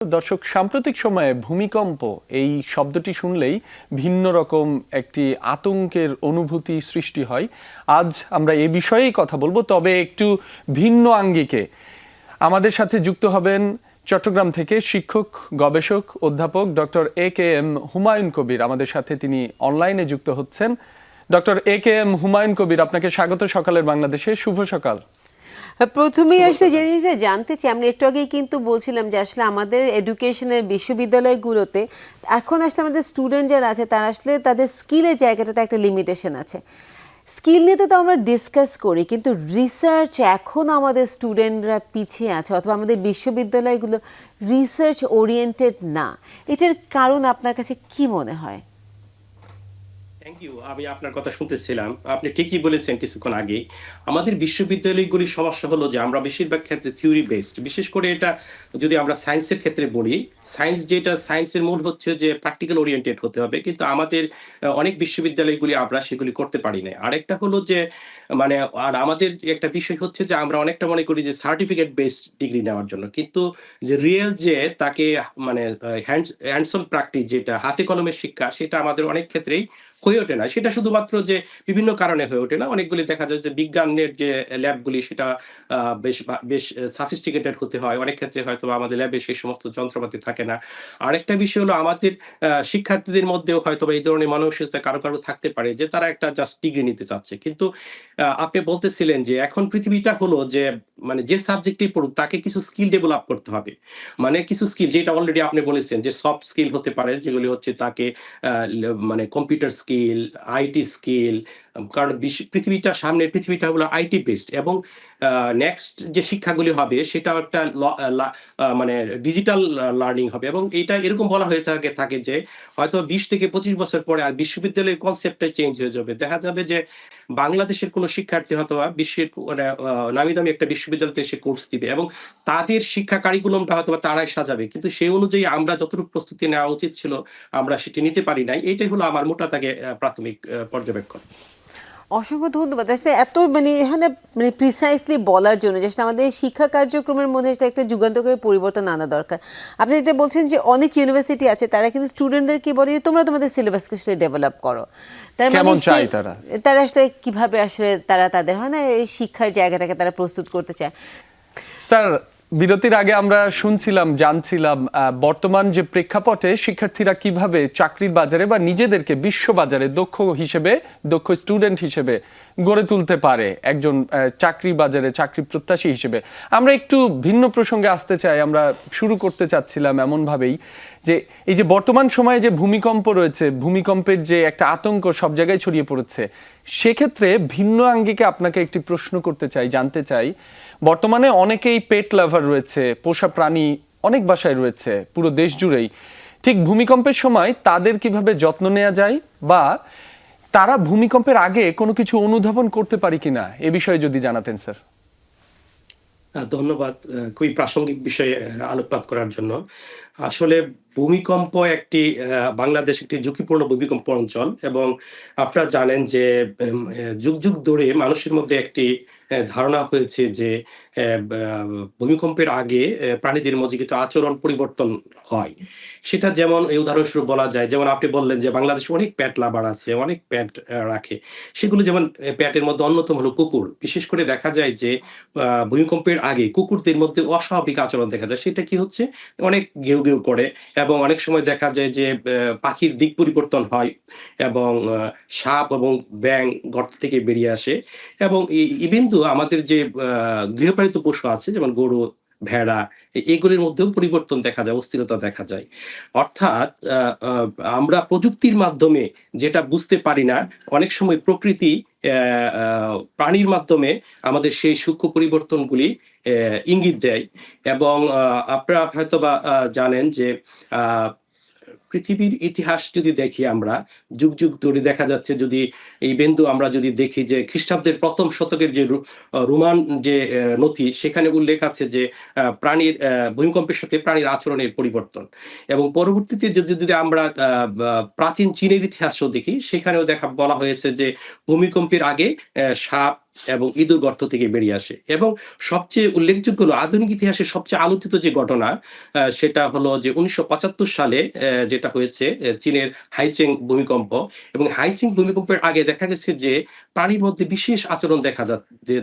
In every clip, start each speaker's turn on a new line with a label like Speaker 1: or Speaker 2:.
Speaker 1: দর্শক, সাম্প্রতিক সময়ে ভূমিকম্প এই শব্দটি শুনলেই ভিন্ন রকম একটি আতঙ্কের অনুভূতি সৃষ্টি হয়। আজ আমরা এই বিষয়েই কথা বলবো, তবে একটু ভিন্ন আঙ্গিকে। আমাদের সাথে যুক্ত হবেন চট্টগ্রাম থেকে শিক্ষক, গবেষক, অধ্যাপক ডক্টর এ.কে.এম. হুমায়ুন কবির। আমাদের সাথে তিনি অনলাইনে যুক্ত হচ্ছেন। Doctor A K M. হুমায়ুন কবির, আপনাকে স্বাগত সকালের বাংলাদেশে। শুভ সকাল।
Speaker 2: প্রথমেই আসলে যে জিনিসটা জানতে চাই, আমরা একটু আগেই কিন্তু বলছিলাম যে আসলে আমাদের এডুকেশনের বিশ্ববিদ্যালয়গুলোতে এখন আসলে আমাদের স্টুডেন্ট যারা আছে তারা আসলে তাদের স্কিলের জায়গাটাতে একটা লিমিটেশন আছে। স্কিল নিয়ে তো আমরা ডিসকাস করি, কিন্তু রিসার্চ এখন আমাদের স্টুডেন্টরা পিছিয়ে আছে, অথবা আমাদের বিশ্ববিদ্যালয়গুলো রিসার্চ ওরিয়েন্টেড না। এটার কারণ আপনার কাছে কি মনে হয়?
Speaker 3: Thank you. আমি আপনার কথা শুনতেছিলাম। আপনি ঠিকই বলেছেন কিছুক্ষণ আগেই। আমাদের বিশ্ববিদ্যালয়গুলির সমস্যা হলো যে আমরা বেশিরভাগ ক্ষেত্রে থিওরি বেসড। বিশেষ করে এটা যদি আমরা সায়েন্সের ক্ষেত্রে বলি, সায়েন্সের মূল হচ্ছে যে প্র্যাকটিক্যাল ওরিয়েন্টেড হতে হবে। কিন্তু আমাদের অনেক বিশ্ববিদ্যালয়গুলি আমরা সেগুলি করতে পারি নাই। আরেকটা হলো যে মানে আর আমাদের একটা বিষয় হচ্ছে যে আমরা অনেকটা মনে করি যে সার্টিফিকেট বেসড ডিগ্রি নেওয়ার জন্য। কিন্তু যে রিয়েল যে তাকে মানে হ্যান্ডস অন প্র্যাকটিস, যেটা হাতে কলমের শিক্ষা, সেটা আমাদের অনেক ক্ষেত্রেই হয়ে ওঠে না। সেটা শুধুমাত্র যে বিভিন্ন কারণে হয়ে ওঠে না। অনেকগুলি দেখা যায় যে বিজ্ঞানের যে ল্যাবগুলি সেটা বেশ সফিস্টিকেটেড হতে হয়। অনেক ক্ষেত্রে হয়তোবা আমাদের ল্যাবে সেই সমস্ত যন্ত্রপাতি থাকে না। আরেকটা বিষয় হলো আমাদের শিক্ষার্থীদের মধ্যেও হয়তোবা এই ধরনের মানসিকতা কারো থাকতে পারে যে তারা একটা জাস্ট ডিগ্রি নিতে চাচ্ছে। কিন্তু আপনি বলতেছিলেন যে এখন পৃথিবীটা হলো যে মানে যে সাবজেক্টেই পড়ুক তাকে কিছু স্কিল ডেভেলপ করতে হবে। মানে কিছু স্কিল যেটা অলরেডি আপনি বলেছেন যে সফট স্কিল হতে পারে, যেগুলি হচ্ছে তাকে মানে কম্পিউটার স্কিল, আইটি স্কিল। কারণ সামনের পৃথিবীটা হলো আইটি বেসড, এবং নেক্সট যে শিক্ষাগুলি হবে সেটা একটা মানে ডিজিটাল লার্নিং হবে। এবং এটা এরকম বলা হয়ে থাকে যে হয়তো ২০ থেকে ২৫ বছর পরে আর বিশ্ববিদ্যালয়ের কনসেপ্টটাই চেঞ্জ হয়ে যাবে। দেখা যাবে যে বাংলাদেশের কোনো শিক্ষার্থী হয়তোবা বিশ্বের মানে নামি দামি একটা বিশ্ববিদ্যালয় থেকে সে কোর্স দিবে, এবং তাদের শিক্ষা কারিকুলামটা হয়তোবা তারাই সাজাবে। কিন্তু সেই অনুযায়ী আমরা যতটুকু প্রস্তুতি নেওয়া উচিত ছিল আমরা সেটি নিতে পারি নাই। এইটাই হলো আমার মোটা দাগে প্রাথমিক পর্যবেক্ষণ।
Speaker 2: অসংখ্য ধন্যবাদ আসলে এত এখানে প্রিসাইসলি বলার জন্য যে আসলে আমাদের শিক্ষা কার্যক্রমের মধ্যে একটা যুগান্তকারী পরিবর্তন আনা দরকার। আপনি যেটা বলছেন যে অনেক ইউনিভার্সিটি আছে তারা কিন্তু স্টুডেন্টদেরকে বলে যে তোমরা তোমাদের সিলেবাসকে আসলে ডেভেলপ করো। তার মানে তারা আসলে কিভাবে আসলে তারা তাদের হয় না এই শিক্ষার জায়গাটাকে তারা প্রস্তুত করতে চায়।
Speaker 1: স্যার, বিরতির আগে আমরা জানছিলাম বর্তমান যে প্রেক্ষাপটে শিক্ষার্থীরা কিভাবে চাকরির বাজারে বা নিজেদেরকে বিশ্ব বাজারে দক্ষ স্টুডেন্ট হিসেবে গড়ে তুলতে পারে, একজন চাকরি বাজারে চাকরি প্রত্যাশী হিসেবে। আমরা একটু ভিন্ন প্রসঙ্গে আসতে চাই। আমরা শুরু করতে চাচ্ছিলাম এমনভাবেই যে এই যে বর্তমান সময়ে যে ভূমিকম্প রয়েছে, ভূমিকম্পের যে একটা আতঙ্ক সব জায়গায় ছড়িয়ে পড়েছে, সেক্ষেত্রে ভিন্ন আঙ্গিকে আপনাকে একটি প্রশ্ন করতে চাই, জানতে চাই। বর্তমানে অনেকেই পেট লাভার রয়েছে, পোষা প্রাণী অনেক বাসায় রয়েছে পুরো দেশ জুড়েই। ঠিক ভূমিকম্পের সময় তাদের কিভাবে যত্ন নেওয়া যায়, বা তারা ভূমিকম্পের আগে কোনো কিছু অনুধাবন করতে পারি কিনা, এ বিষয়ে যদি জানাতেন স্যার।
Speaker 3: ধন্যবাদ খুবই প্রাসঙ্গিক বিষয়ে আলোকপাত করার জন্য। আসলে ভূমিকম্প বাংলাদেশ একটি ঝুঁকিপূর্ণ ভূমিকম্প অঞ্চল, এবং আপনারা জানেন যে যুগ যুগ ধরে মানুষের মধ্যে একটি ধারণা হয়েছে যে ভূমিকম্পের আগে প্রাণীদের মধ্যে কিছু আচরণ পরিবর্তন হয়। সেটা যেমন এই উদাহরণস্বরূপ বলা যায়, যেমন আপনি বললেন যে বাংলাদেশে অনেক প্যাট লাভার আছে, অনেক প্যাট রাখে। সেগুলো যেমন প্যাটের মধ্যে অন্যতম হলো কুকুর। বিশেষ করে দেখা যায় যে ভূমিকম্পের আগে কুকুরদের মধ্যে অস্বাভাবিক আচরণ দেখা যায়। সেটা কি হচ্ছে, অনেক ঘেউ ঘেউ করে, এবং অনেক সময় দেখা যায় যে পাখির দিক পরিবর্তন হয়, এবং সাপ এবং ব্যাঙ গর্ত থেকে বেরিয়ে আসে। এবং ইভেন তো আমাদের যে গৃহপালিত পশু আছে যেমন গরু, ভেড়া, এগুলির মধ্যেও পরিবর্তন দেখা যায়, অস্থিরতা দেখা যায়। অর্থাৎ আমরা প্রযুক্তির মাধ্যমে যেটা বুঝতে পারি না, অনেক সময় প্রকৃতি প্রাণীর মাধ্যমে আমাদের সেই সূক্ষ্ম পরিবর্তনগুলি ইঙ্গিত দেয়। এবং আপনারা হয়তোবা জানেন যে পৃথিবীর ইতিহাস যদি দেখি আমরা, যুগ যুগ ধরে দেখা যাচ্ছে, যদি এই বিন্দু আমরা যদি দেখি যে খ্রিস্টাব্দের প্রথম শতকের যে রোমান যে নথি, সেখানে উল্লেখ আছে যে ভূমিকম্পের সাথে প্রাণীর আচরণের পরিবর্তন। এবং পরবর্তীতে যদি আমরা প্রাচীন চীনের ইতিহাসও দেখি, সেখানেও বলা হয়েছে যে ভূমিকম্পের আগে সাপ এবং ইঁদুর গর্ত থেকে বেরিয়ে আসে। এবং সবচেয়ে উল্লেখযোগ্য হলো আধুনিক ইতিহাসে সবচেয়ে আলোচিত যে ঘটনা সেটা হলো যে ১৯৭৫ সালে যেটা হয়েছে চীনের হাইচেং ভূমিকম্প। এবং হাইচেং ভূমিকম্পের আগে দেখা গেছে যে প্রাণীর মধ্যে বিশেষ আচরণ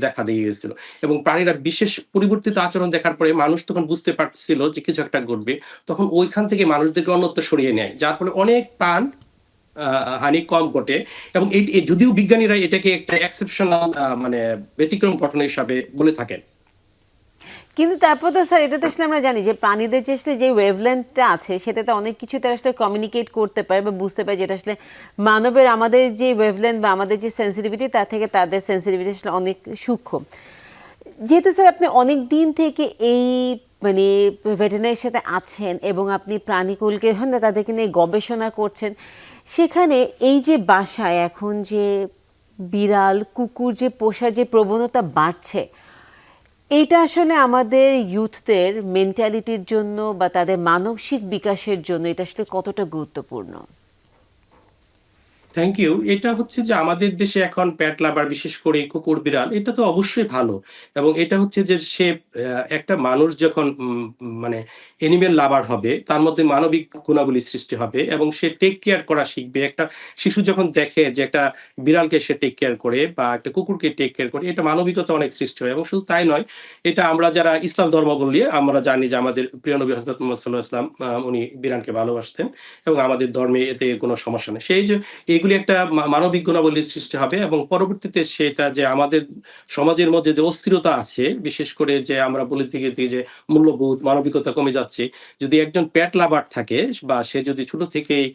Speaker 3: দেখা দিয়ে গেছিল। এবং প্রাণীরা বিশেষ পরিবর্তিত আচরণ দেখার পরে মানুষ তখন বুঝতে পারছিল যে কিছু একটা ঘটবে। তখন ওইখান থেকে মানুষদেরকে অন্যত্র সরিয়ে নেয়। যার ফলে অনেক প্রাণ হানি কম ঘটে। এবং যদিও বিজ্ঞানীরা এটাকে একটা এক্সেপশনাল মানে ব্যতিক্রম ঘটনা হিসাবে বলে থাকেন।
Speaker 2: কিন্তু তারপর তো স্যার এটা তো আসলে আমরা জানি যে প্রাণীদের যে আসলে যে ওয়েভলেন্থটা আছে সেটাতে অনেক কিছু তারা আসলে কমিউনিকেট করতে পারে বা বুঝতে পারে, যেটা আসলে মানবের আমাদের যে ওয়েভলেন্থ বা আমাদের যে সেন্সিটিভিটি তার থেকে তাদের সেন্সিটিভিটি আসলে অনেক সূক্ষ্ম। যেহেতু স্যার আপনি অনেক দিন থেকে এই মানে ভেটেরিনারির সাথে আছেন এবং আপনি প্রাণীকুলকে তাদেরকে নিয়ে গবেষণা করছেন, সেখানে এই যে বাসায় এখন যে বিড়াল কুকুর যে পোষার যে প্রবণতা বাড়ছে, এইটা আসলে আমাদের ইউথদের মেন্টালিটির জন্য বা তাদের মানসিক বিকাশের জন্য এটা আসলে কতটা গুরুত্বপূর্ণ?
Speaker 3: Thank you. এটা হচ্ছে যে আমাদের দেশে এখন প্যাট লাভার বিশেষ করে কুকুর বিড়াল এটা তো অবশ্যই ভালো। এবং এটা হচ্ছে যে সে একটা মানুষ যখন মানে অ্যানিমেল লাভার হবে তার মধ্যে মানবিক গুণাবলী সৃষ্টি হবে এবং সে টেক কেয়ার করা শিখবে। একটা শিশু যখন দেখে যে একটা বিড়ালকে সে টেক কেয়ার করে বা একটা কুকুরকে টেক কেয়ার করে, এটা মানবিকতা অনেক সৃষ্টি হয়। এবং শুধু তাই নয়, এটা আমরা যারা ইসলাম ধর্মাবলম্বী আমরা জানি যে আমাদের প্রিয় নবী হযরত মুহাম্মদ সাল্লাল্লাহু আলাইহি ওয়াসাল্লাম উনি বিড়ালকে ভালোবাসতেন এবং আমাদের ধর্মে এতে কোনো সমস্যা নেই। সেই যে এগুলি একটা মানবিক গুণাবলীর সৃষ্টি হবে এবং পরবর্তীতে সেটা যে আমাদের সমাজের মধ্যে যে অস্থিরতা আছে, বিশেষ করে যে আমরা বলে থেকে যে মূল্যবোধ, মানবিকতা কমে যাচ্ছে। যদি একজন পেট লাভার থাকে বা সে যদি ছোট থেকেই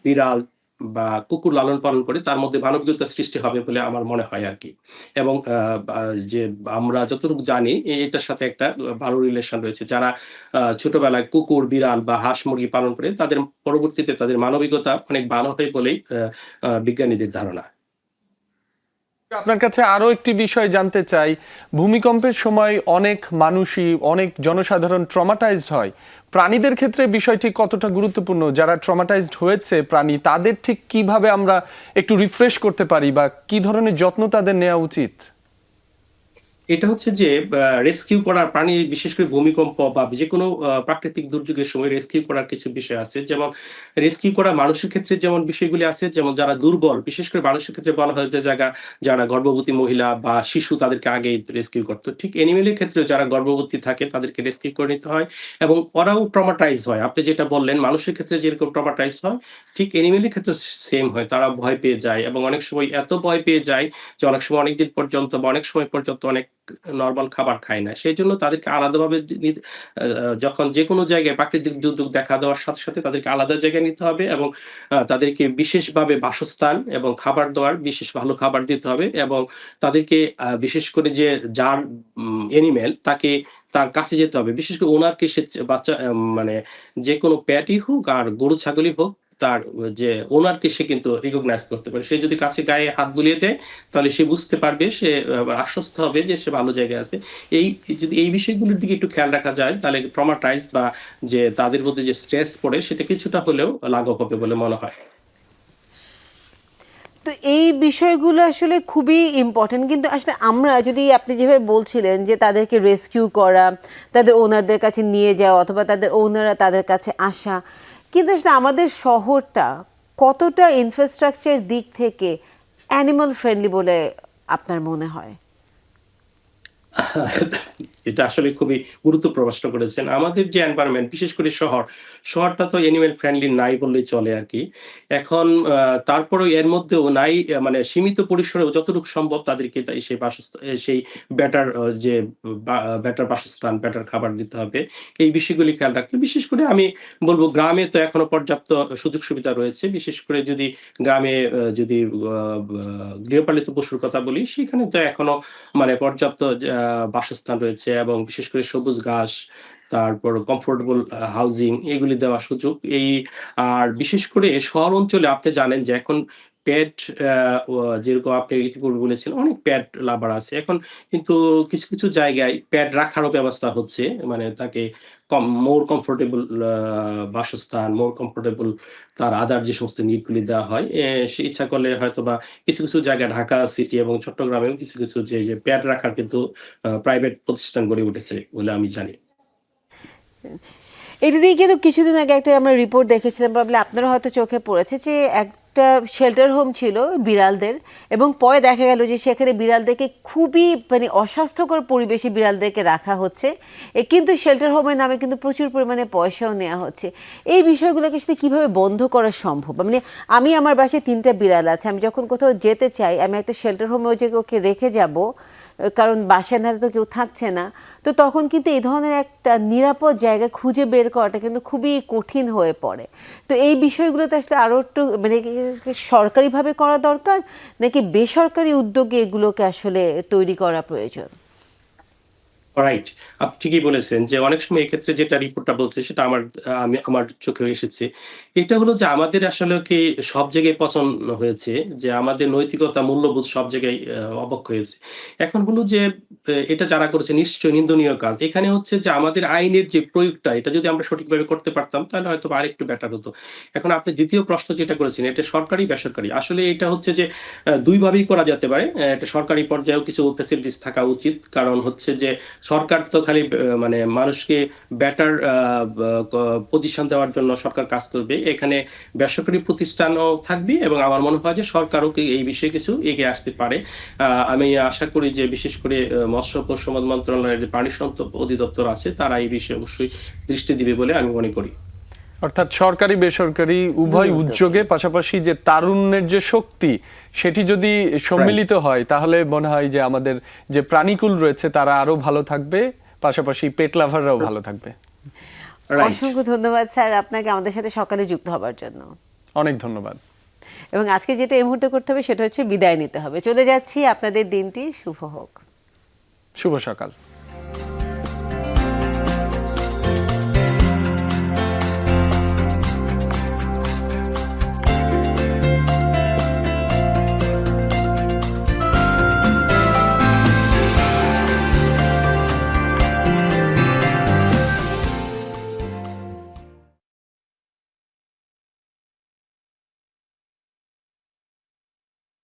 Speaker 3: বিড়াল বা কুকুর লালন পালন করে, তার মধ্যে মানবিকতার সৃষ্টি হবে বলে আমার মনে হয় আরকি। এবং বা যে আমরা যতটুকু জানি এটার সাথে একটা ভালো রিলেশন রয়েছে। যারা ছোটবেলায় কুকুর, বিড়াল বা হাঁস, মুরগি পালন করে তাদের পরবর্তীতে তাদের মানবিকতা অনেক ভালো হয় বলেই বিজ্ঞানীদের ধারণা।
Speaker 1: আপনার কাছে আরো একটি বিষয় জানতে চাই। ভূমিকম্পের সময় অনেক মানুষই, অনেক জনসাধারণ ট্রমাটাইজড হয়। প্রাণীদের ক্ষেত্রে বিষয়টি কতটা গুরুত্বপূর্ণ? যারা ট্রমাটাইজড হয়েছে প্রাণী, তাদের ঠিক কিভাবে আমরা একটু রিফ্রেশ করতে পারি বা কি ধরনের যত্ন তাদের নেওয়া উচিত?
Speaker 3: এটা হচ্ছে যে রেস্কিউ করার প্রাণী, বিশেষ করে ভূমিকম্প বা যেকোনো প্রাকৃতিক দুর্যোগের সময় রেস্কিউ করার কিছু বিষয় আছে। যেমন রেস্কিউ করা মানুষের ক্ষেত্রে যেমন বিষয়গুলি আছে, যেমন যারা দুর্বল, বিশেষ করে মানুষের ক্ষেত্রে বলা হয় যে যারা গর্ভবতী মহিলা বা শিশু তাদেরকে আগেই রেস্কিউ করতো। ঠিক অ্যানিমেলের ক্ষেত্রেও যারা গর্ভবতী থাকে তাদেরকে রেস্কিউ করে নিতে হয় এবং ওরাও ট্রমাটাইজ হয়। আপনি যেটা বললেন মানুষের ক্ষেত্রে যেরকম ট্রমাটাইজ হয়, ঠিক অ্যানিমেলের ক্ষেত্রেও সেম হয়। তারা ভয় পেয়ে যায় এবং অনেক সময় এত ভয় পেয়ে যায় যে অনেক সময় অনেকদিন পর্যন্ত বা অনেক সময় পর্যন্ত অনেক নরমাল খাবার খায় না। সেজন্য তাদেরকে আলাদাভাবে যখন যেকোনো জায়গায় প্রাকৃতিক দুর্যোগ দেখা দেওয়ার সাথে, সাথে তাদেরকে আলাদা জায়গায় নিতে হবে এবং তাদেরকে বিশেষভাবে বাসস্থান এবং খাবার দেওয়ার বিশেষ ভালো খাবার দিতে হবে এবং তাদেরকে বিশেষ করে যার অ্যানিমেল তাকে তার কাছে যেতে হবে। বিশেষ করে ওনাকে সে বাচ্চা মানে যেকোনো পেটই হোক আর গরু ছাগলই হোক, তার যে ওনারকে সে কিন্তু রিকগনাইজ করতে পারে। সে যদি কাছে গায়ে হাত বুলিয়ে দেয় তাহলে সে বুঝতে পারবে, সে আশ্বস্ত হবে যে সে ভালো জায়গায় আছে। যদি এই বিষয়গুলোর দিকে একটু খেয়াল রাখা যায় তাহলে ট্রমাটাইজ বা যে তাদের মধ্যে যে স্ট্রেস পড়ে সেটা কিছুটা হলেও লাঘব হবে বলে মনে হয়।
Speaker 2: তো এই বিষয়গুলো আসলে খুবই ইম্পর্টেন্ট, কিন্তু আসলে আমরা যদি আপনি যেভাবে বলছিলেন যে তাদেরকে রেস্কিউ করা, তাদের ওনারদের কাছে নিয়ে যাওয়া অথবা তাদের ওনাররা তাদের কাছে আসা, কিন্তু আসলে আমাদের শহরটা কতটা ইনফ্রাস্ট্রাকচার দিক থেকে অ্যানিমাল ফ্রেন্ডলি বলে আপনার মনে হয়?
Speaker 3: এটা আসলে খুবই গুরুত্ব প্রশ্ন করেছেন। আমাদের যে এনভায়রনমেন্ট বিশেষ করে শহরটা তো অ্যানিমেল ফ্রেন্ডলি নাই বললেই চলে আরকি। এখন তারপরেও এর মধ্যেও নাই মানে সীমিত পরিসরেও যতটুকু সম্ভব তাদেরকে তাই সেই বেটার যে বেটার বাসস্থান, বেটার খাবার দিতে হবে। এই বিষয়গুলি খেয়াল রাখতে বিশেষ করে আমি বলব গ্রামে তো এখনো পর্যাপ্ত সুযোগ সুবিধা রয়েছে। বিশেষ করে যদি গ্রামে যদি আ বা গৃহপালিত পশুর কথা বলি সেখানে তো এখনো মানে পর্যাপ্ত বাসস্থান রয়েছে এবং বিশেষ করে সবুজ ঘাস, তারপর কমফোর্টেবল হাউজিং এগুলি দেওয়ার সুযোগ। আর বিশেষ করে শহর অঞ্চলে আপনি জানেন যে এখন পেট আ ও যেরকম আপনি ইতিপূর্বে বলেছিলেন অনেক পেট লাভার আছে। এখন কিন্তু কিছু, কিছু জায়গায় পেট রাখারও ব্যবস্থা হচ্ছে। মানে তাকে মোর কমফোর্টেবল বাসস্থান, মোর কমফোর্টেবল তার আদার যে সমস্ত নিডগুলি দেওয়া হয়, সে ইচ্ছা করলে হয়তোবা কিছু, কিছু জায়গায় ঢাকা সিটি এবং চট্টগ্রামেও কিছু, কিছু যে প্যাড রাখার কিন্তু প্রাইভেট প্রতিষ্ঠান গড়ে উঠেছে বলে আমি জানি।
Speaker 2: এটা দিয়ে কিন্তু কিছুদিন আগে একটা আমরা রিপোর্ট দেখেছিলাম, ভাবলে আপনারা হয়তো চোখে পড়েছে, যে একটা শেল্টার হোম ছিল বিড়ালদের, এবং পরে দেখা গেল যে সেখানে বিড়ালদেরকে খুবই মানে অস্বাস্থ্যকর পরিবেশে বিড়ালদেরকে রাখা হচ্ছে। কিন্তু শেল্টার হোমের নামে কিন্তু প্রচুর পরিমাণে পয়সাও নেওয়া হচ্ছে। এই বিষয়গুলোকে আসলে কীভাবে বন্ধ করা সম্ভব? মানে আমি আমার বাসায় 3টা বিড়াল আছে, আমি যখন কোথাও যেতে চাই আমি একটা শেল্টার হোমে ওকে রেখে যাব, কারণ বাসায় না তো কেউ থাকছে না, তো তখন কিন্তু এই ধরনের একটা নিরাপদ জায়গা খুঁজে বের করাটা কিন্তু খুবই কঠিন হয়ে পড়ে। তো এই বিষয়গুলোতে আসলে আরও একটু মানে সরকারিভাবে করা দরকার, নাকি বেসরকারি উদ্যোগে এগুলোকে আসলে তৈরি করা প্রয়োজন?
Speaker 3: রাইট। আপনি ঠিকই বলেছেন যে অনেক সময় এক্ষেত্রে যেটা রিপোর্টটা বলছে সেটা আমার চোখেও এসেছে। এটা হলো যে আমাদের আসলে কি সব জায়গায় পচন হয়েছে, যে আমাদের নৈতিকতা, মূল্যবোধ সব জায়গায় অবক্ষ হয়েছে। এখন হলো যে এটা যারা করেছে নিশ্চয়ই নিন্দনীয় কাজ। এখানে হচ্ছে যে আমাদের আইনের যে প্রয়োগটা, এটা যদি আমরা সঠিকভাবে করতে পারতাম তাহলে হয়তোবা আরেকটু বেটার হতো। এখন আপনি ২য় প্রশ্ন যেটা করেছেন, এটা সরকারি বেসরকারি। আসলে এটা হচ্ছে যে ২ ভাবেই করা যেতে পারে। এটা সরকারি পর্যায়েও কিছু ফেসিলিটিস থাকা উচিত। কারণ হচ্ছে যে সরকার তো খালি মানে মানুষকে বেটার পজিশন দেওয়ার জন্য সরকার কাজ করবে। এখানে বেসরকারি প্রতিষ্ঠানও থাকবে এবং আমার মনে হয় যে সরকারও এই বিষয়ে কিছু এগিয়ে আসতে পারে। আমি আশা করি যে বিশেষ করে মৎস্য পশুসম্পদ মন্ত্রণালয়ের যে প্রাণী সম্পদ অধিদপ্তর আছে তারা এই বিষয়ে অবশ্যই দৃষ্টি দিবে বলে আমি মনে করি।
Speaker 1: অর্থাৎ সরকারি বেসরকারি উভয় উদ্যোগে, পাশাপাশি যে তারুণ্যের যে শক্তি সেটি যদি সম্মিলিত হয় তাহলে মনে হয় যে আমাদের যে প্রাণীকুল রয়েছে তারা আরো ভালো থাকবে, পাশাপাশি পেট লাভাররাও ভালো থাকবে।
Speaker 2: অসংখ্য ধন্যবাদ স্যার আপনাকে আমাদের সাথে সকালে যুক্ত হবার জন্য।
Speaker 1: অনেক ধন্যবাদ।
Speaker 2: এবং আজকে যেটা এই মুহূর্তে করতে হবে সেটা হচ্ছে বিদায় নিতে হবে। চলে যাচ্ছি, আপনাদের দিনটি শুভ হোক।
Speaker 1: শুভ সকাল।